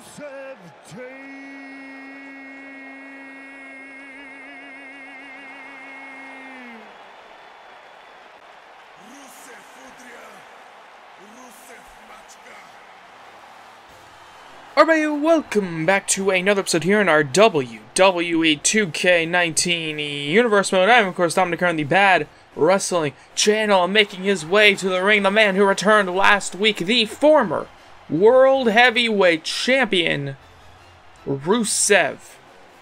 Rusev team. Alright, welcome back to another episode here in our WWE 2K19 Universe Mode. I'm, of course, Dominic on the Bad Wrestling Channel, making his way to the ring, the man who returned last week, the former World Heavyweight Champion, Rusev.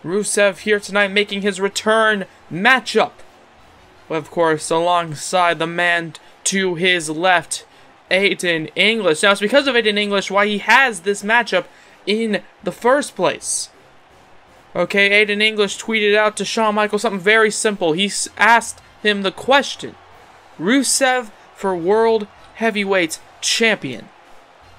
Rusev here tonight making his return matchup, of course, alongside the man to his left, Aiden English. Now, it's because of Aiden English why he has this matchup in the first place. Okay, Aiden English tweeted out to Shawn Michaels something very simple. He asked him the question, Rusev for World Heavyweight Champion.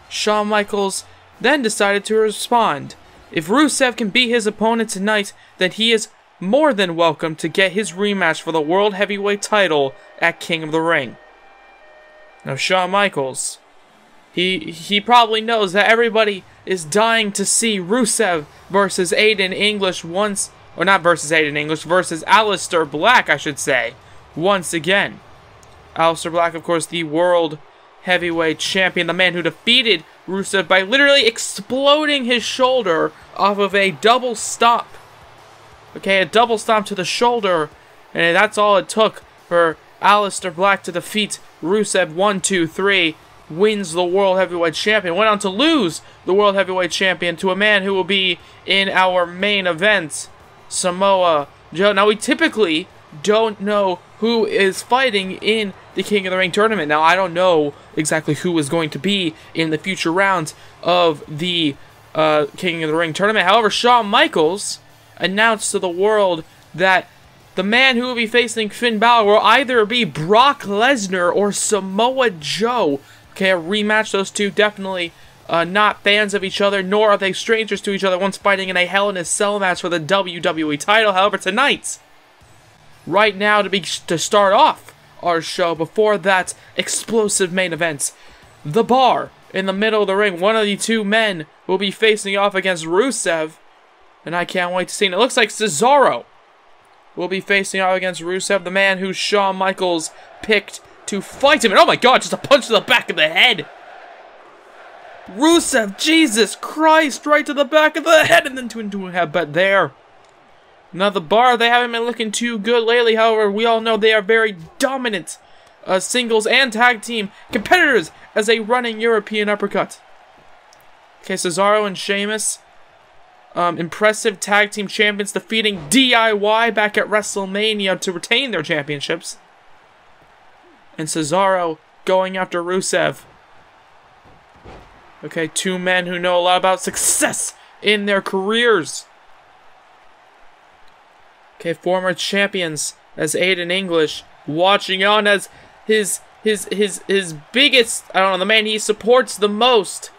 Shawn Michaels then decided to respond, if Rusev can beat his opponent tonight, then he is more than welcome to get his rematch for the World Heavyweight title at King of the Ring. Now, Shawn Michaels, he probably knows that everybody is dying to see Rusev versus Aiden English once, or not versus Aiden English, versus Aleister Black, I should say, once again. Aleister Black, of course, the World Heavyweight Champion, the man who defeated Rusev by literally exploding his shoulder off of a double stomp. Okay, a double stomp to the shoulder, and that's all it took for Aleister Black to defeat Rusev. 1, 2, 3, wins the World Heavyweight Champion. Went on to lose the World Heavyweight Champion to a man who will be in our main event, Samoa Joe. Now, we typically don't know who is fighting in the King of the Ring tournament. Now, I don't know exactly who is going to be in the future rounds of the King of the Ring tournament. However, Shawn Michaels announced to the world that the man who will be facing Finn Balor will either be Brock Lesnar or Samoa Joe. Okay, a rematch. Those two definitely not fans of each other, nor are they strangers to each other, once fighting in a Hell in a Cell match for the WWE title. However, tonight, right now, to start off our show, before that explosive main event, the Bar in the middle of the ring, one of the two men will be facing off against Rusev, and I can't wait to see it. It looks like Cesaro will be facing off against Rusev, the man who Shawn Michaels picked to fight him. And oh my god, just a punch to the back of the head. Rusev, Jesus Christ, right to the back of the head and then into a headbutt there. Now the Bar, they haven't been looking too good lately. However, we all know they are very dominant singles and tag team competitors as a running European uppercut. Okay, Cesaro and Sheamus, impressive tag team champions, defeating DIY back at WrestleMania to retain their championships. And Cesaro going after Rusev. Okay, two men who know a lot about success in their careers. Okay, former champions as Aiden English watching on as his biggest, I don't know, the man he supports the most.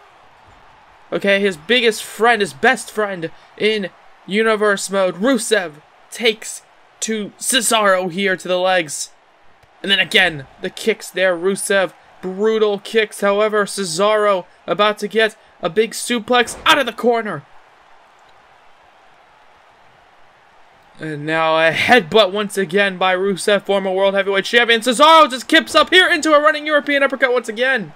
Okay, his biggest friend, his best friend in Universe Mode, Rusev, takes to Cesaro here to the legs. And then again, the kicks there, Rusev, brutal kicks. However, Cesaro about to get a big suplex out of the corner. And now a headbutt once again by Rusev, former World Heavyweight Champion. Cesaro just kips up here into a running European uppercut once again.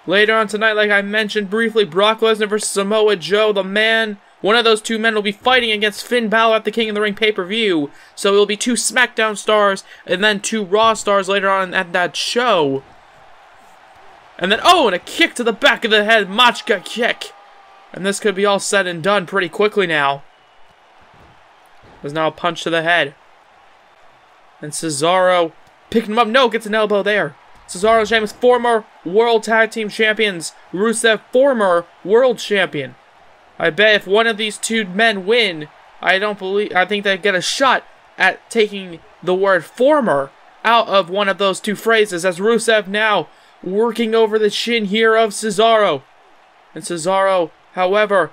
Later on tonight, like I mentioned briefly, Brock Lesnar versus Samoa Joe, the man. One of those two men will be fighting against Finn Balor at the King of the Ring pay-per-view. So it will be two SmackDown stars and then two Raw stars later on at that show. And then, oh, and a kick to the back of the head, Machka kick. And this could be all said and done pretty quickly now. There's now a punch to the head. And Cesaro picking him up. No, gets an elbow there. Cesaro and Sheamus, former World Tag Team Champions. Rusev, former World Champion. I bet if one of these two men win, I think they get a shot at taking the word former out of one of those two phrases, as Rusev now working over the chin here of Cesaro. And Cesaro, however,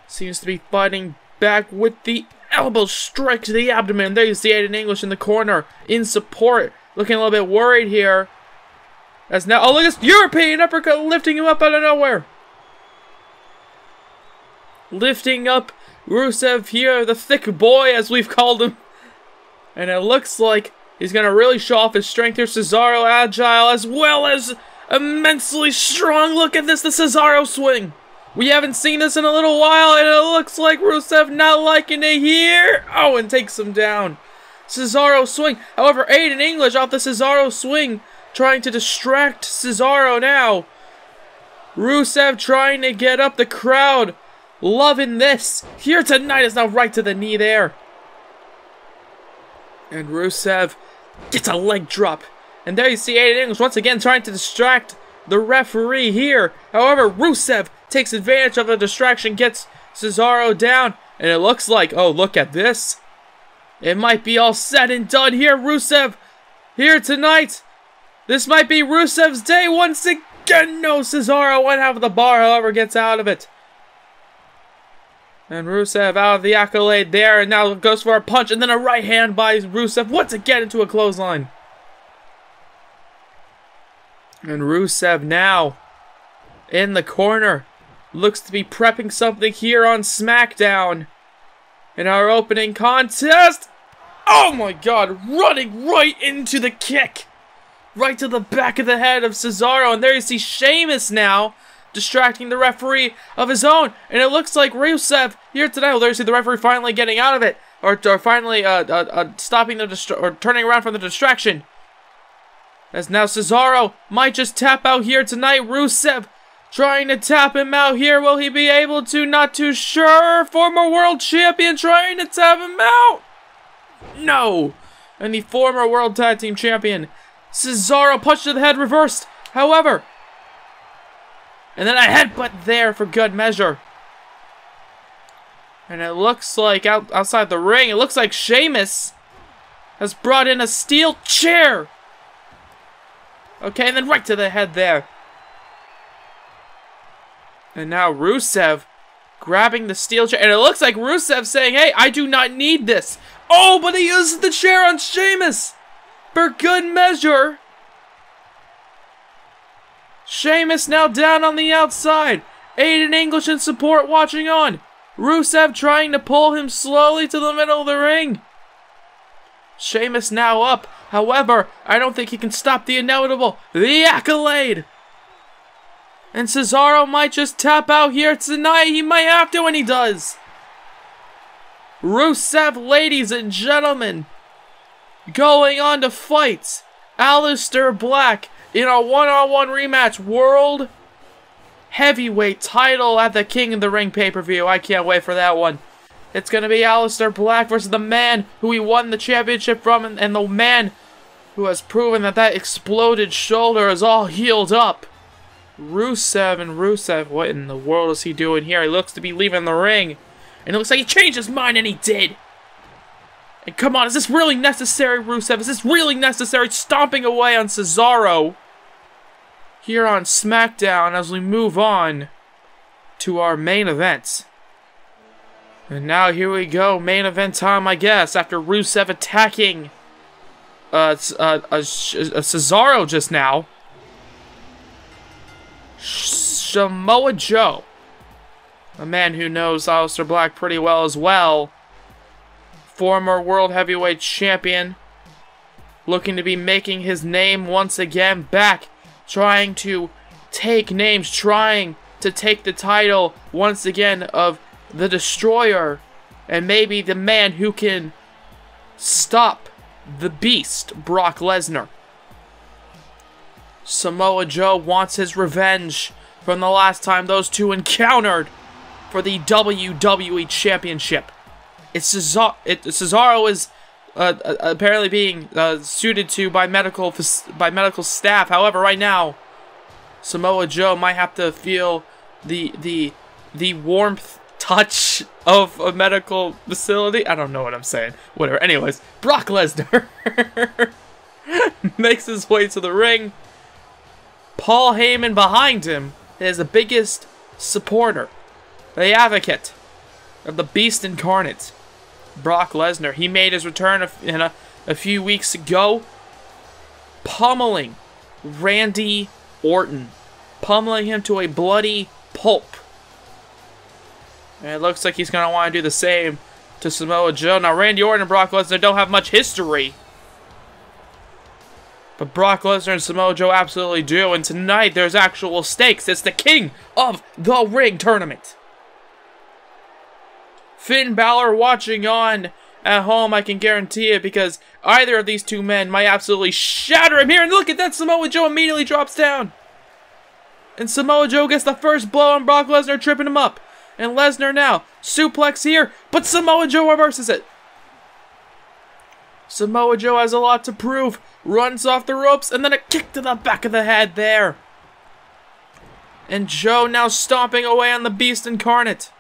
seems to be fighting back with the elbow strike to the abdomen. There you see Aiden English in the corner in support, looking a little bit worried here. As now, oh, look at this European uppercut lifting him up out of nowhere. lifting up Rusev here, the thick boy as we've called him. And it looks like he's going to really show off his strength here. Cesaro agile as well as immensely strong. Look at this, the Cesaro swing. We haven't seen this in a little while, and it looks like Rusev not liking it here. Oh, and takes him down. Cesaro swing. However, Aiden English off the Cesaro swing, trying to distract Cesaro now. Rusev trying to get up the crowd. Loving this. Here tonight is now right to the knee there. And Rusev gets a leg drop. And there you see Aiden English once again trying to distract the referee here. However, Rusev takes advantage of the distraction, gets Cesaro down. And it looks like, oh, look at this. It might be all said and done here. Rusev here tonight. This might be Rusev's day once again. No, Cesaro went out of the bar, however, gets out of it. And Rusev out of the accolade there, and now goes for a punch, and then a right hand by Rusev once again into a clothesline. And Rusev now in the corner. Looks to be prepping something here on SmackDown. In our opening contest. Oh my god, running right into the kick. Right to the back of the head of Cesaro. And there you see Sheamus now distracting the referee of his own. And it looks like Rusev here tonight. Well, there you see the referee finally getting out of it. Or finally stopping the turning around from the distraction. As now Cesaro might just tap out here tonight. Rusev trying to tap him out here. Will he be able to? Not too sure. Former world champion trying to tap him out. No. And the former world tag team champion Cesaro punch to the head reversed. However, and then a headbutt there for good measure. And it looks like outside the ring, it looks like Sheamus has brought in a steel chair. Okay, and then right to the head there. And now Rusev grabbing the steel chair. And it looks like Rusev saying, hey, I do not need this. Oh, but he uses the chair on Sheamus for good measure. Sheamus now down on the outside. Aiden English in support watching on. Rusev trying to pull him slowly to the middle of the ring. Sheamus now up. However, I don't think he can stop the inevitable. The accolade. And Cesaro might just tap out here tonight. He might have to, and he does. Rusev, ladies and gentlemen, going on to fight Aleister Black in a one-on-one rematch. World Heavyweight title at the King of the Ring pay-per-view. I can't wait for that one. It's going to be Aleister Black versus the man who he won the championship from, and the man who has proven that exploded shoulder is all healed up. Rusev, what in the world is he doing here? He looks to be leaving the ring. And it looks like he changed his mind, and he did. And come on, is this really necessary, Rusev? Is this really necessary? Stomping away on Cesaro here on SmackDown as we move on to our main event. And now here we go, main event time, I guess, after Rusev attacking Cesaro just now. Samoa Joe, a man who knows Aleister Black pretty well as well, former World Heavyweight Champion, looking to be making his name once again back, trying to take names, trying to take the title once again of the Destroyer, and maybe the man who can stop the Beast, Brock Lesnar. Samoa Joe wants his revenge from the last time those two encountered for the WWE Championship. Cesaro is apparently being suited to by medical staff. However, right now, Samoa Joe might have to feel the warmth touch of a medical facility. I don't know what I'm saying. Whatever. Anyways, Brock Lesnar makes his way to the ring. Paul Heyman behind him is the biggest supporter, the advocate of the Beast Incarnate, Brock Lesnar. He made his return a few weeks ago, pummeling Randy Orton, pummeling him to a bloody pulp. And it looks like he's going to want to do the same to Samoa Joe. Now, Randy Orton and Brock Lesnar don't have much history. But Brock Lesnar and Samoa Joe absolutely do. And tonight, there's actual stakes. It's the King of the Ring tournament. Finn Balor watching on at home, I can guarantee it, because either of these two men might absolutely shatter him here. And look at that, Samoa Joe immediately drops down. And Samoa Joe gets the first blow on Brock Lesnar, tripping him up. And Lesnar now, suplex here, but Samoa Joe reverses it. Samoa Joe has a lot to prove. Runs off the ropes, and then a kick to the back of the head there. And Joe now stomping away on the Beast Incarnate.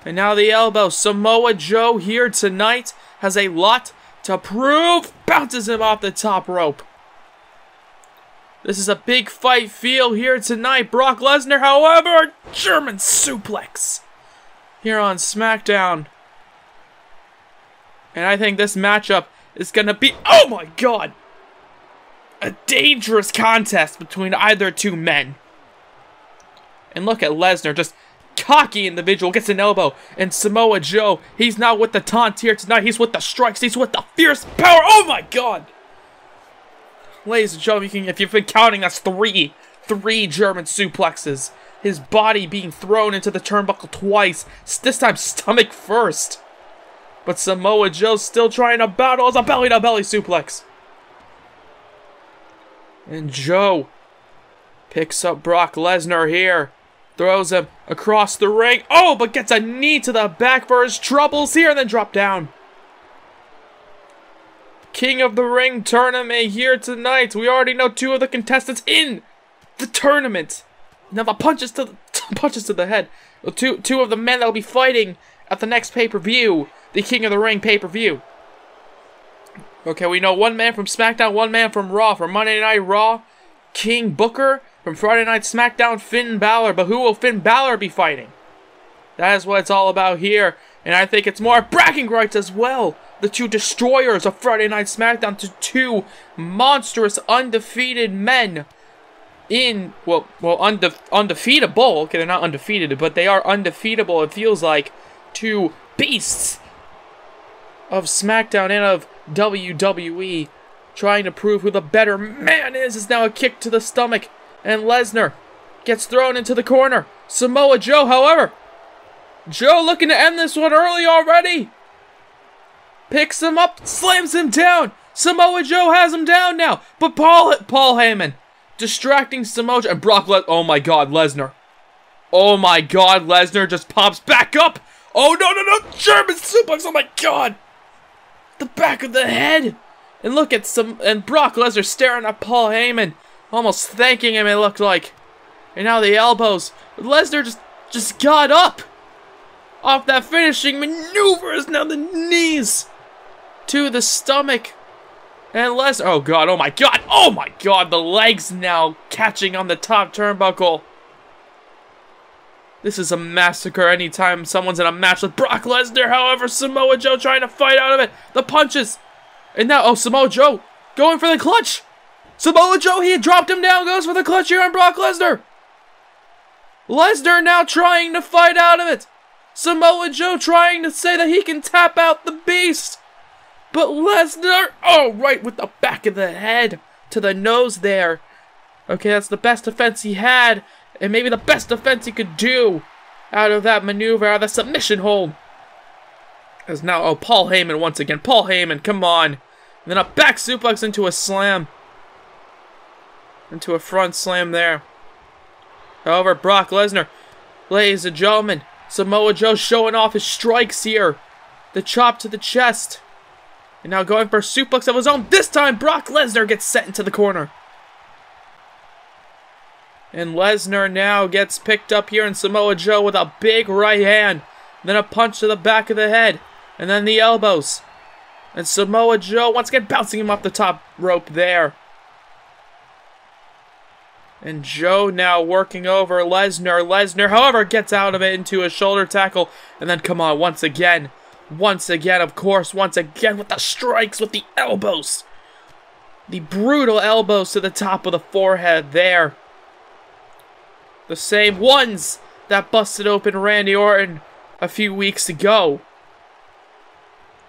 And now the elbow. Samoa Joe here tonight has a lot to prove. Bounces him off the top rope. This is a big fight feel here tonight. Brock Lesnar, however, German suplex here on SmackDown. And I think this matchup is going to be, oh my god, a dangerous contest between either two men. And look at Lesnar, just cocky individual, gets an elbow. And Samoa Joe, he's not with the taunt here tonight. He's with the strikes. He's with the fierce power. Oh my god. Ladies and gentlemen, if you've been counting, that's three German suplexes. His body being thrown into the turnbuckle twice. This time stomach first. But Samoa Joe's still trying to battle as a belly-to-belly suplex. And Joe picks up Brock Lesnar here. Throws him across the ring. Oh, but gets a knee to the back for his troubles here and then drop down. King of the Ring tournament here tonight. We already know two of the contestants in the tournament. Now the punches to the head. Two of the men that will be fighting at the next pay-per-view. The King of the Ring pay-per-view. Okay, we know one man from SmackDown, one man from Raw. From Monday Night Raw, King Booker. From Friday Night SmackDown, Finn Balor. But who will Finn Balor be fighting? That is what it's all about here. And I think it's more bragging rights as well. The two destroyers of Friday Night SmackDown to two monstrous undefeated men. Undefeatable. Okay, they're not undefeated, but they are undefeatable. It feels like two beasts of SmackDown and of WWE trying to prove who the better man is now a kick to the stomach. And Lesnar gets thrown into the corner. Samoa Joe, however, Joe looking to end this one early already. Picks him up, slams him down. Samoa Joe has him down now. But Paul Heyman distracting Samoa Joe. And Brock Lesnar. Oh my god, Lesnar. Oh my god, Lesnar just pops back up. Oh no. German suplex. Oh my god. The back of the head. And look at Brock Lesnar staring at Paul Heyman. Almost thanking him, it looked like. And now the elbows. Lesnar just got up off that finishing maneuver. Now the knees to the stomach. And Lesnar, oh my god, the legs now catching on the top turnbuckle. This is a massacre anytime someone's in a match with Brock Lesnar. However, Samoa Joe trying to fight out of it. The punches. And now, Samoa Joe going for the clutch. Samoa Joe, he had dropped him down, goes for the clutch here on Brock Lesnar. Lesnar now trying to fight out of it. Samoa Joe trying to say that he can tap out the Beast. But Lesnar, right with the back of the head to the nose there. Okay, that's the best defense he had. And maybe the best defense he could do out of that maneuver, out of the submission hold. As now, Paul Heyman once again. Paul Heyman, come on. And then a back suplex into a slam. Into a front slam there. However, Brock Lesnar, ladies and gentlemen, Samoa Joe showing off his strikes here. The chop to the chest. And now going for a suplex of his own. This time, Brock Lesnar gets set into the corner. And Lesnar now gets picked up here in Samoa Joe with a big right hand. Then a punch to the back of the head. And then the elbows. And Samoa Joe once again bouncing him off the top rope there. And Joe now working over Lesnar. Lesnar, however, gets out of it into a shoulder tackle. And then, come on, once again, of course, once again with the strikes, with the elbows. The brutal elbows to the top of the forehead there. The same ones that busted open Randy Orton a few weeks ago.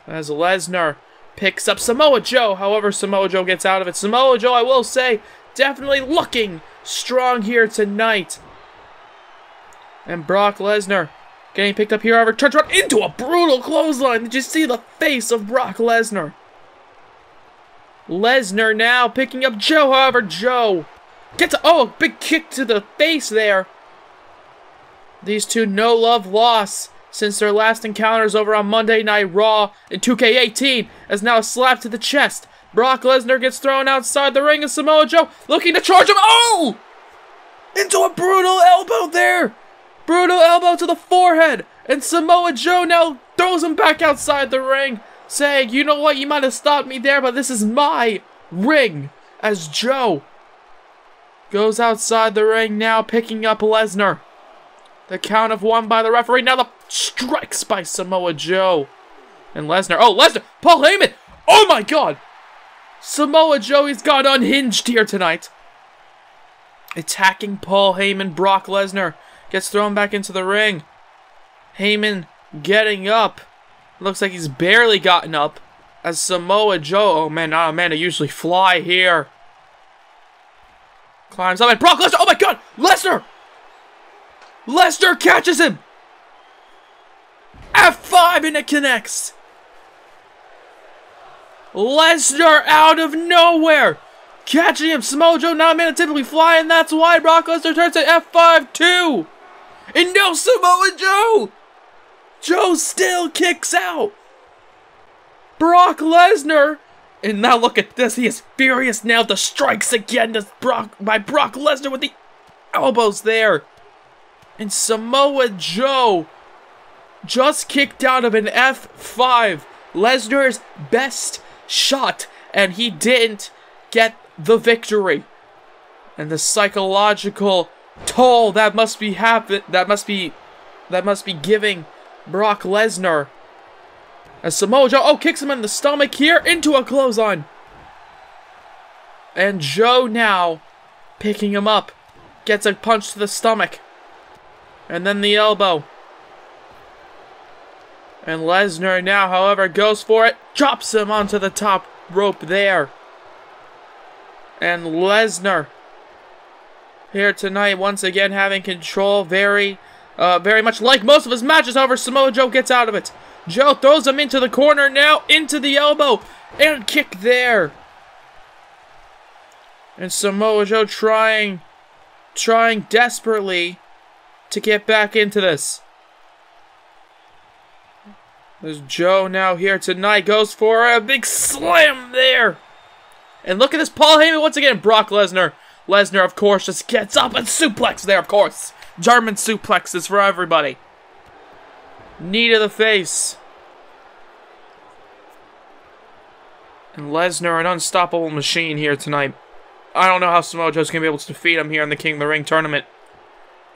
As Lesnar picks up Samoa Joe. However, Samoa Joe gets out of it. Samoa Joe, I will say, definitely looking strong here tonight. And Brock Lesnar getting picked up here, however, turns around into a brutal clothesline. Did you see the face of Brock Lesnar? Lesnar now picking up Joe, however, Joe gets a big kick to the face there. These two no love loss since their last encounters over on Monday Night Raw in 2K18 as now a slap to the chest. Brock Lesnar gets thrown outside the ring and Samoa Joe looking to charge him. Oh! Into a brutal elbow there. Brutal elbow to the forehead. And Samoa Joe now throws him back outside the ring, saying, you know what, you might have stopped me there, but this is my ring. As Joe goes outside the ring now, picking up Lesnar. The count of 1 by the referee. Now the strikes by Samoa Joe. And Lesnar. Oh, Lesnar. Paul Heyman. Oh, my God. Samoa Joe, he's got unhinged here tonight. Attacking Paul Heyman. Brock Lesnar gets thrown back into the ring. Heyman getting up. Looks like he's barely gotten up. As Samoa Joe. Oh, man. I usually fly here. Climbs up. And Brock Lesnar. Oh, my God. Lesnar. Lesnar catches him. F5 and it connects. Lesnar out of nowhere. Catching him. Samoa Joe not man typically flying. That's why Brock Lesnar turns to F5 too. And no Samoa Joe. Joe still kicks out. Brock Lesnar. And now look at this. He is furious now. The strikes again by Brock Lesnar with the elbows there. And Samoa Joe just kicked out of an F5. Lesnar's best shot. And he didn't get the victory. And the psychological toll that must be giving Brock Lesnar. As Samoa Joe, kicks him in the stomach here into a clothesline. And Joe now picking him up. Gets a punch to the stomach. And then the elbow. And Lesnar now, however, goes for it. Drops him onto the top rope there. And Lesnar here tonight, once again having control. Very much like most of his matches. However, Samoa Joe gets out of it. Joe throws him into the corner now. Into the elbow. And kick there. And Samoa Joe trying desperately to get back into this. There's Joe now here tonight. Goes for a big slam there. And look at this. Paul Heyman once again. Brock Lesnar. Lesnar, of course, just gets up and suplex there, of course. German suplexes for everybody. Knee to the face. And Lesnar, an unstoppable machine here tonight. I don't know how Samoa Joe's going to be able to defeat him here in the King of the Ring tournament.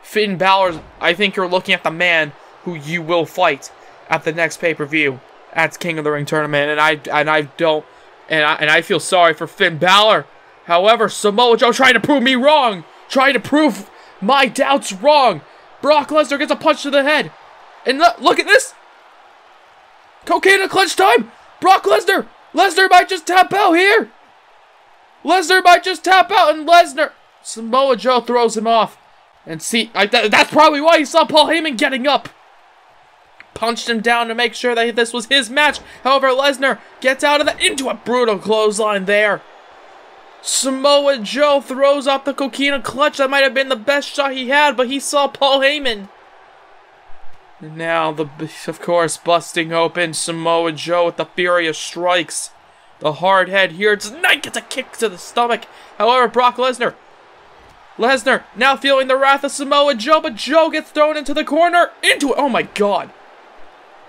Finn Balor, I think you're looking at the man who you will fight at the next pay-per-view at King of the Ring tournament, and I feel sorry for Finn Balor. However, Samoa Joe trying to prove me wrong, trying to prove my doubts wrong. Brock Lesnar gets a punch to the head, and look at this. Cocaine and clutch time. Brock Lesnar. Lesnar might just tap out here. Lesnar might just tap out, and Samoa Joe throws him off. And see, that's probably why you saw Paul Heyman getting up. Punched him down to make sure that this was his match. However, Lesnar gets out of that into a brutal clothesline there. Samoa Joe throws off the coquina clutch. That might have been the best shot he had, but he saw Paul Heyman. And now, of course, busting open Samoa Joe with the furious strikes. The hard head here tonight gets a kick to the stomach. However, Brock Lesnar now feeling the wrath of Samoa Joe, but Joe gets thrown into the corner. Oh my God.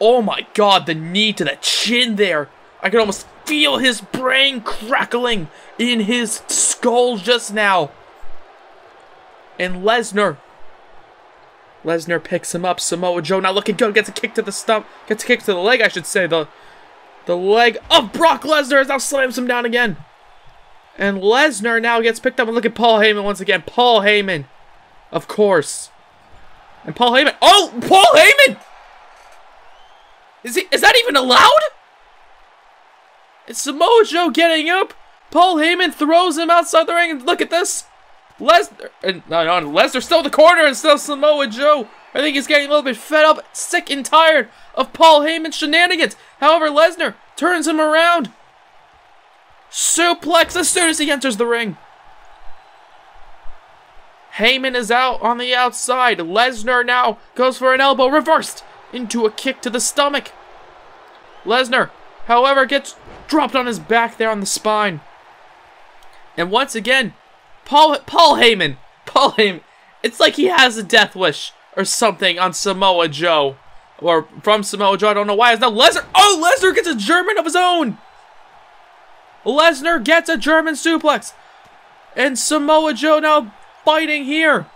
Oh my God, the knee to the chin there. I could almost feel his brain crackling in his skull just now. And Lesnar picks him up. Samoa Joe now looking good. Gets a kick to the stump. Gets a kick to the leg, I should say. The leg of Brock Lesnar as now slams him down again. And Lesnar now gets picked up. And look at Paul Heyman once again. Paul Heyman, of course. And Paul Heyman. Oh, Paul Heyman! Is that even allowed? It's Samoa Joe getting up. Paul Heyman throws him outside the ring. And look at this. Lesnar still in the corner and still Samoa Joe. I think he's getting a little bit fed up, sick and tired of Paul Heyman's shenanigans. However, Lesnar turns him around. Suplex as soon as he enters the ring. Heyman is out on the outside. Lesnar now goes for an elbow reversed into a kick to the stomach. Lesnar, however, gets dropped on his back there on the spine. And once again, Paul Heyman, it's like he has a death wish or something on Samoa Joe. Or from Samoa Joe, I don't know why. It's now Lesnar. Oh, Lesnar gets a German of his own. Lesnar gets a German suplex. And Samoa Joe now fighting here.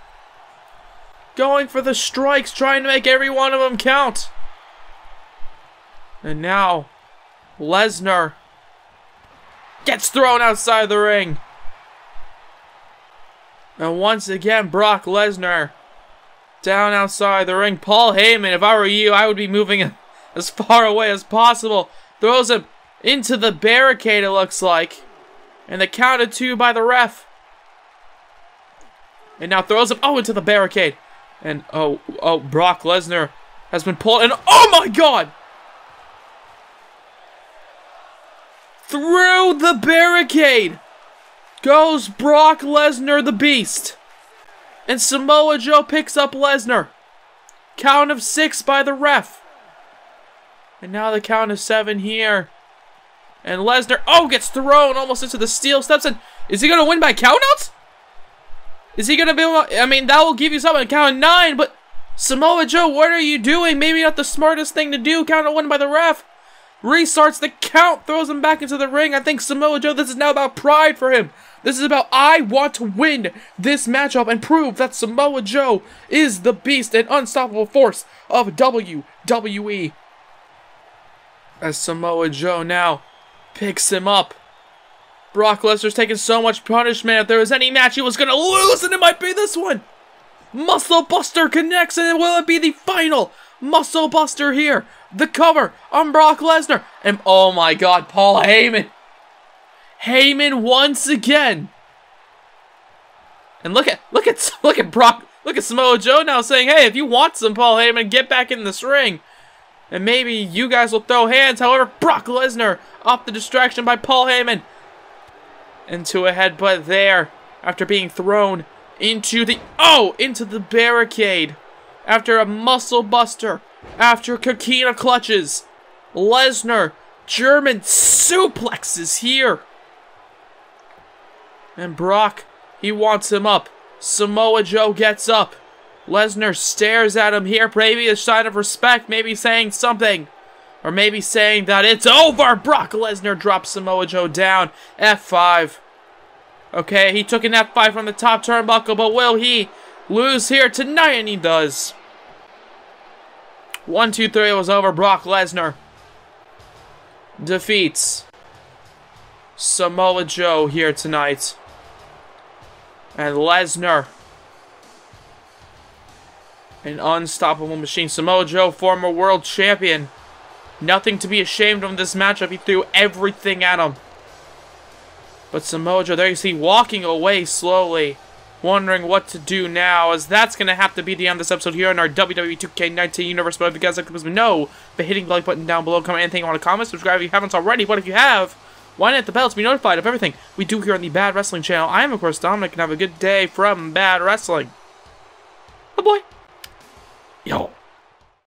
Going for the strikes, trying to make every one of them count. And now, Lesnar gets thrown outside the ring. And once again, Brock Lesnar down outside the ring. Paul Heyman, if I were you, I would be moving as far away as possible. Throws him into the barricade, it looks like. And the count of 2 by the ref. And now throws him, into the barricade. And, Brock Lesnar has been pulled. And, oh my God! Through the barricade goes Brock Lesnar, the Beast. And Samoa Joe picks up Lesnar. Count of 6 by the ref. And now the count of 7 here. And Lesnar, gets thrown almost into the steel steps. And is he going to win by countouts? Is he going to be able to, that will give you something. Count of 9, but Samoa Joe, what are you doing? Maybe not the smartest thing to do. Count of 1 by the ref. Restarts the count, throws him back into the ring. I think Samoa Joe, this is now about pride for him. This is about, I want to win this matchup and prove that Samoa Joe is the beast and unstoppable force of WWE. As Samoa Joe now picks him up. Brock Lesnar's taking so much punishment. If there was any match he was going to lose, and it might be this one. Muscle Buster connects, and will it be the final Muscle Buster here? The cover on Brock Lesnar. And oh my God, Paul Heyman. Heyman once again. And look at Brock. Look at Samoa Joe now saying, hey, if you want some Paul Heyman, get back in this ring. And maybe you guys will throw hands. However, Brock Lesnar off the distraction by Paul Heyman. Into a headbutt there. After being thrown into the barricade. After a muscle buster. After Coquina clutches. Lesnar, German suplexes here. And Brock, he wants him up. Samoa Joe gets up. Lesnar stares at him here. Maybe a sign of respect. Maybe saying something. Or maybe saying that it's over. Brock Lesnar drops Samoa Joe down. F5. Okay, he took an F5 from the top turnbuckle, but will he lose here tonight? And he does. 1, 2, 3, it was over. Brock Lesnar defeats Samoa Joe here tonight. And Lesnar, an unstoppable machine. Samoa Joe, former world champion. Nothing to be ashamed of in this matchup. He threw everything at him. But Samoa Joe, there you see, walking away slowly. Wondering what to do now, as that's going to have to be the end of this episode here on our WWE 2K19 universe. But if you guys like this, know by hitting the like button down below, comment anything you want to comment, subscribe if you haven't already. But if you have, why not hit the bell to be notified of everything we do here on the Bad Wrestling channel? I am, of course, Dominic, and have a good day from Bad Wrestling. Oh boy. Yo.